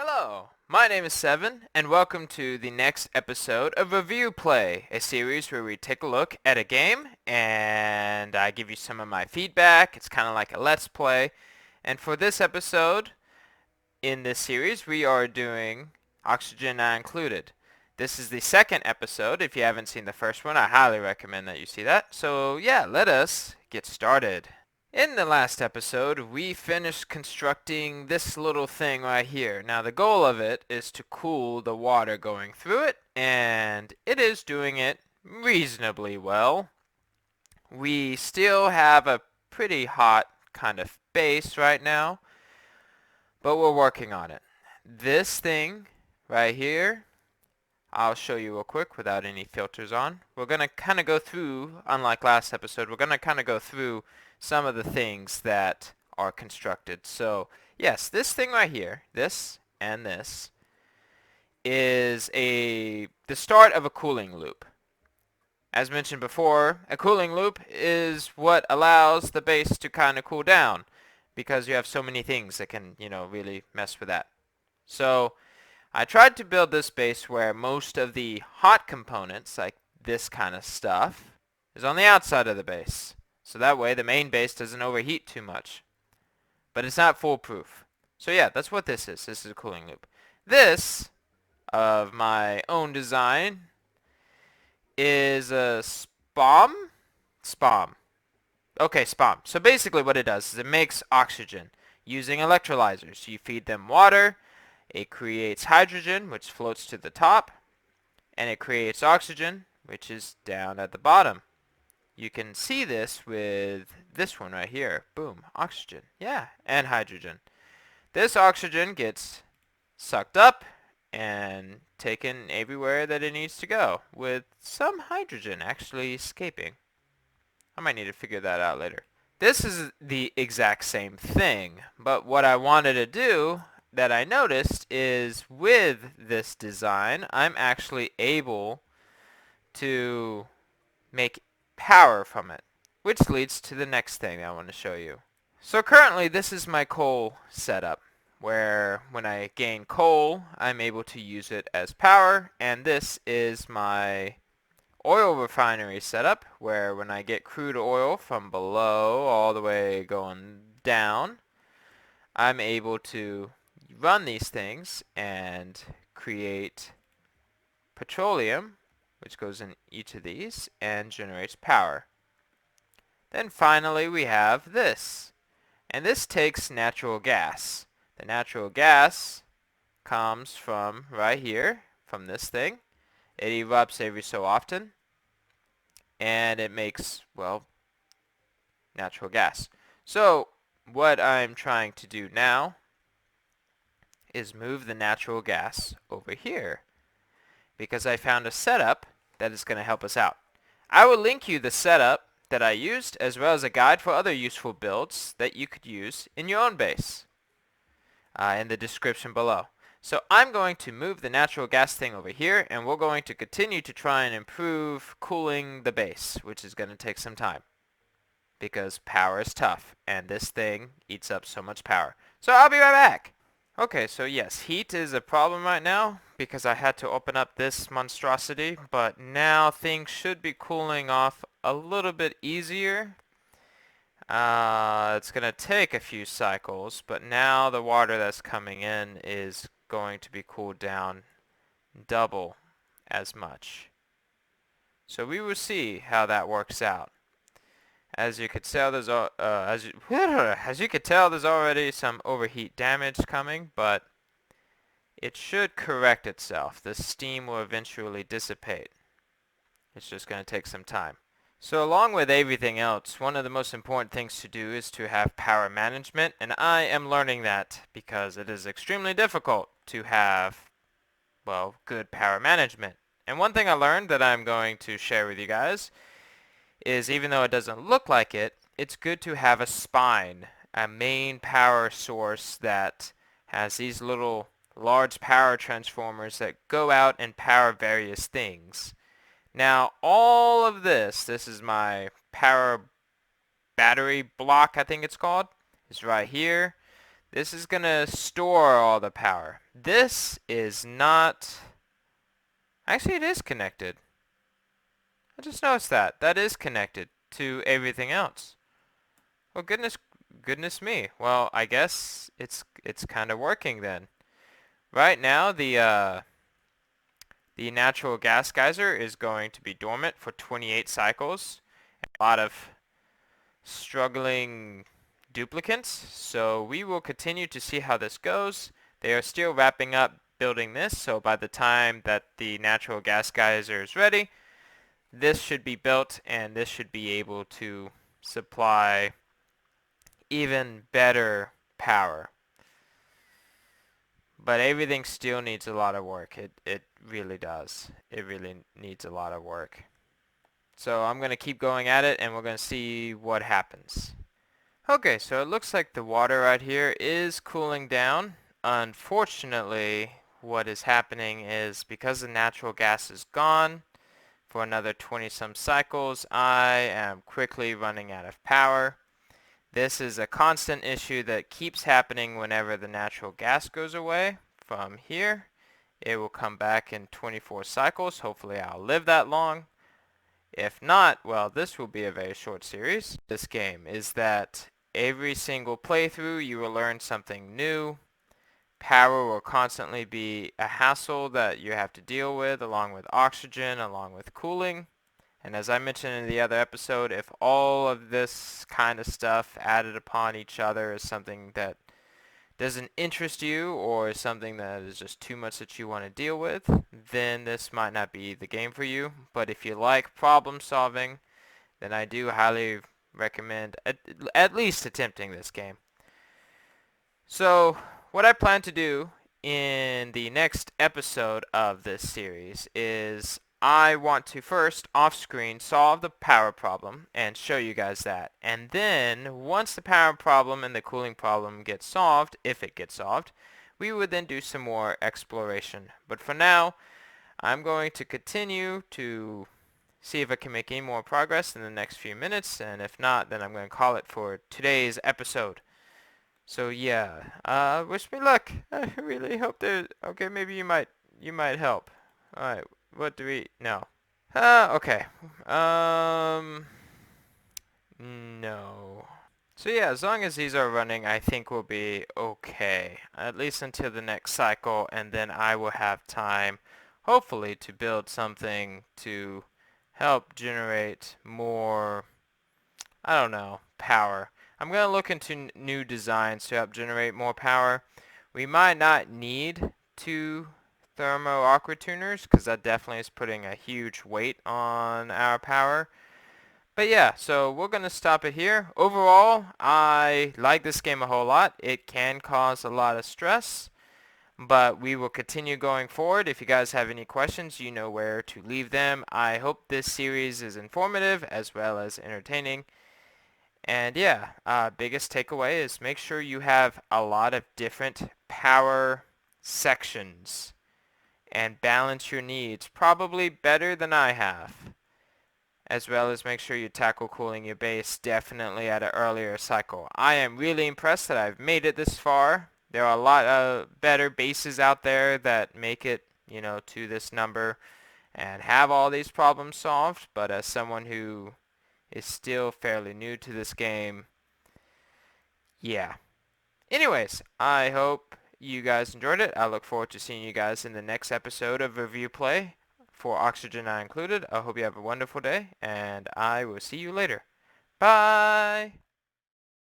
Hello, my name is Seven, and welcome to the next episode of ReviewPlay, a series where we take a look at a game, and I give you some of my feedback. It's kind of like a Let's Play. And for this episode, in this series, we are doing Oxygen Not Included. This is the second episode. If you haven't seen the first one, I highly recommend that you see that. So yeah, let us get started. In the last episode, we finished constructing this little thing right here. Now the goal of it is to cool the water going through it, and it is doing it reasonably well. We still have a pretty hot kind of base right now, but we're working on it. This thing right here, I'll show you real quick without any filters on. We're going to kind of go through, unlike last episode, we're going to kind of go through some of the things that are constructed. So yes, this thing right here, this and this, is the start of a cooling loop. As mentioned before, a cooling loop is what allows the base to kind of cool down because you have so many things that can, really mess with that. So I tried to build this base where most of the hot components, like this kind of stuff, is on the outside of the base. So that way the main base doesn't overheat too much. But it's not foolproof. So yeah, that's what this is. This is a cooling loop. This, of my own design, is a spom? Spom. Okay, spom. So basically what it does is it makes oxygen using electrolyzers. You feed them water, it creates hydrogen, which floats to the top, and it creates oxygen, which is down at the bottom. You can see this with this one right here. Boom, oxygen. Yeah, and hydrogen. This oxygen gets sucked up and taken everywhere that it needs to go, with some hydrogen actually escaping. I might need to figure that out later. This is the exact same thing, but what I wanted to do that I noticed is with this design, I'm actually able to make power from it, which leads to the next thing I want to show you. So currently this is my coal setup, where when I gain coal, I'm able to use it as power, and this is my oil refinery setup, where when I get crude oil from below all the way going down, I'm able to run these things and create petroleum, which goes in each of these and generates power. Then finally we have this, and this takes natural gas. The natural gas comes from right here, from this thing. It erupts every so often, and it makes, well, natural gas. So what I'm trying to do now is move the natural gas over here, because I found a setup that is going to help us out. I will link you the setup that I used, as well as a guide for other useful builds that you could use in your own base, in the description below. So I'm going to move the natural gas thing over here, and we're going to continue to try and improve cooling the base, which is going to take some time, because power is tough, and this thing eats up so much power. So I'll be right back. Okay, so yes, heat is a problem right now because I had to open up this monstrosity, but now things should be cooling off a little bit easier. It's going to take a few cycles, but now the water that's coming in is going to be cooled down double as much. So we will see how that works out. As you could tell, there's as you could tell, there's already some overheat damage coming, but it should correct itself. The steam will eventually dissipate. It's just going to take some time. So along with everything else, one of the most important things to do is to have power management, and I am learning that because it is extremely difficult to have, well, good power management. And one thing I learned that I'm going to share with you guys is, even though it doesn't look like it, it's good to have a spine, a main power source that has these little large power transformers that go out and power various things. Now all of this is my power battery block, I think it's called, is right here. This is going to store all the power. This is not... Actually, it is connected. I just noticed that. That is connected to everything else. Well, goodness me. Well, I guess it's kind of working then. Right now, the natural gas geyser is going to be dormant for 28 cycles. A lot of struggling duplicants, so we will continue to see how this goes. They are still wrapping up building this, so by the time that the natural gas geyser is ready, this should be built and this should be able to supply even better power. But everything still needs a lot of work. It really does. It really needs a lot of work. So I'm going to keep going at it and we're going to see what happens. Okay, so it looks like the water right here is cooling down. Unfortunately, what is happening is because the natural gas is gone for another 20 some cycles, I am quickly running out of power. This is a constant issue that keeps happening whenever the natural gas goes away. From here, it will come back in 24 cycles. Hopefully I'll live that long. If not, well, this will be a very short series. This game is that every single playthrough you will learn something new. Power will constantly be a hassle that you have to deal with, along with oxygen, along with cooling. And as I mentioned in the other episode, if all of this kind of stuff added upon each other is something that doesn't interest you or is something that is just too much that you want to deal with, then this might not be the game for you. But if you like problem solving, then I do highly recommend at least attempting this game. So what I plan to do in the next episode of this series is I want to first off-screen solve the power problem and show you guys that. And then once the power problem and the cooling problem gets solved, if it gets solved, we would then do some more exploration. But for now, I'm going to continue to see if I can make any more progress in the next few minutes, and if not, then I'm going to call it for today's episode. So yeah, wish me luck. I really hope there. Okay, maybe you might help. All right, what do we? No. Okay. No. So yeah, as long as these are running, I think we'll be okay. At least until the next cycle, and then I will have time, hopefully, to build something to help generate more, I don't know, power. I'm going to look into new designs to help generate more power. We might not need 2 thermo aqua tuners because that definitely is putting a huge weight on our power. But yeah, so we're going to stop it here. Overall, I like this game a whole lot. It can cause a lot of stress, but we will continue going forward. If you guys have any questions, you know where to leave them. I hope this series is informative as well as entertaining. And yeah, biggest takeaway is make sure you have a lot of different power sections and balance your needs, probably better than I have. As well as make sure you tackle cooling your base definitely at an earlier cycle. I am really impressed that I've made it this far. There are a lot of better bases out there that make it, to this number and have all these problems solved, but as someone who is still fairly new to this game, yeah. Anyways, I hope you guys enjoyed it. I look forward to seeing you guys in the next episode of ReviewPlay. For Oxygen Not Included, I hope you have a wonderful day, and I will see you later. Bye!